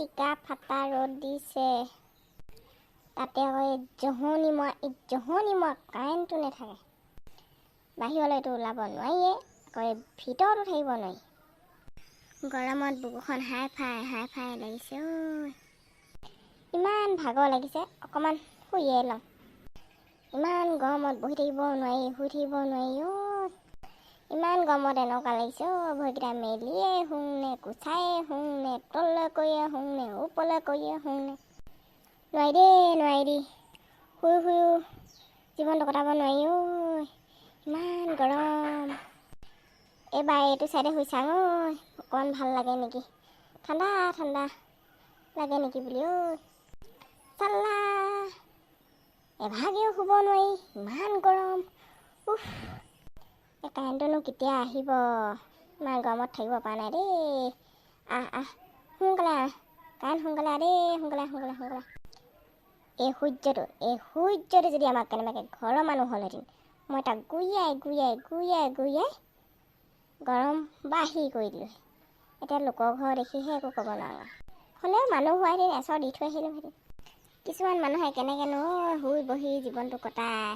টিকা ফাটা ৰ'দ দিছে। তাতে আকৌ জহনি মই কাৰেণ্টটো নাথাকে। বাহিৰলৈতো ওলাব নোৱাৰিয়ে, আকৌ ভিতৰতো থাকিব নোৱাৰি। গৰমত বুকুখন হাই ফাই লাগিছে ঐ। ইমান ভাগৰ লাগিছে, অকণমান শুইয়ে লওঁ। ইমান গৰমত বহি থাকিব নোৱাৰি, শুই থাকিব নোৱাৰি ঐ। ইমান গৰমত এনেকুৱা লাগিছে ভৰিকেইটা মেলিয়ে শুওঁ নে কোচায়ে শুওঁ নে তললৈ কৰিয়ে শুওঁ নে ওপৰলৈ কৰিয়ে শুওঁ নে। নোৱাৰি দেই শুইও জীৱনটো কটাব নোৱাৰি ঐ। ইমান গৰম। এইবাৰ এইটো চাইডে শুই চাওঁ ঐ, অকণমান ভাল লাগে নেকি, ঠাণ্ডা লাগে নেকি বুলি ঐ। চাল্লা এভাগেও শুব নোৱাৰি, ইমান গৰম। এই কাৰেণ্টটোনো কেতিয়া আহিব, ইমান গৰমত থাকিব পৰা নাই দেই। সোনকালে কাৰেণ্ট সোনকালে দেই, সোনকালে। এই সূৰ্যটো যদি আমাক কেনেবাকৈ ঘৰৰ মানুহ হ'লহেঁতেন, মই তাক গুৰিয়াই গৰম বাঢ়ি কৰি দিলোঁ। এতিয়া লোকৰ ঘৰ দেখিহে একো ক'ব নোৱাৰোঁ। হ'লেও মানুহ হোৱাহেঁতেন এচৰ দি থৈ আহিলোঁহেঁতেন। কিছুমান মানুহে কেনেকৈনো শুই বহি জীৱনটো কটায়,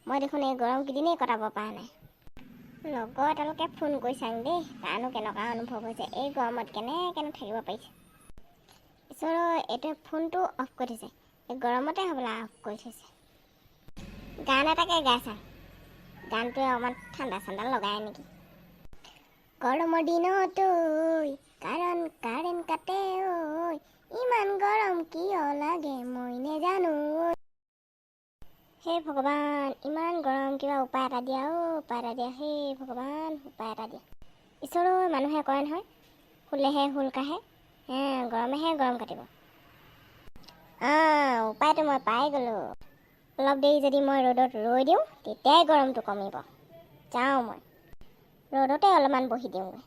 মই দেখোন এই গৰম কেইদিনেই কটাব পৰা নাই। লগৰ এটালৈকে ফোন কৰি চাং দেই, তাৰনো কেনেকুৱা অনুভৱ হৈছে, এই গৰমত কেনেকৈনো থাকিব পাৰিছে। ঈশ্বৰৰ এইটোৱে ফোনটো অফ কৰি থৈছে, এই গৰমতে হ'বলা অফ কৰি থৈছে। গান এটাকে গাই চাং, গানটোৱে অকণমান ঠাণ্ডা লগাই নেকি। গৰমৰ দিনতো কাৰণ কাৰেণ্ট কাটে ঐ, ইমান গৰম কিয় লাগে মই নেজানো ঐ। হে ভগৱান, ইমান গৰম, কিবা উপায় এটা দিয়া হে ভগৱান, উপায় এটা দিয়া। ঈশ্বৰৰ মানুহে কয় নহয়, শুলেহে হুল কাঢ়ে, গৰমেহে গৰম কাটিব। উপায়টো মই পাই গ'লোঁ। অলপ দেৰি যদি মই ৰ'দত ৰৈ দিওঁ, তেতিয়াই গৰমটো কমিব। যাওঁ মই ৰ'দতে অলপমান বহি দিওঁগৈ।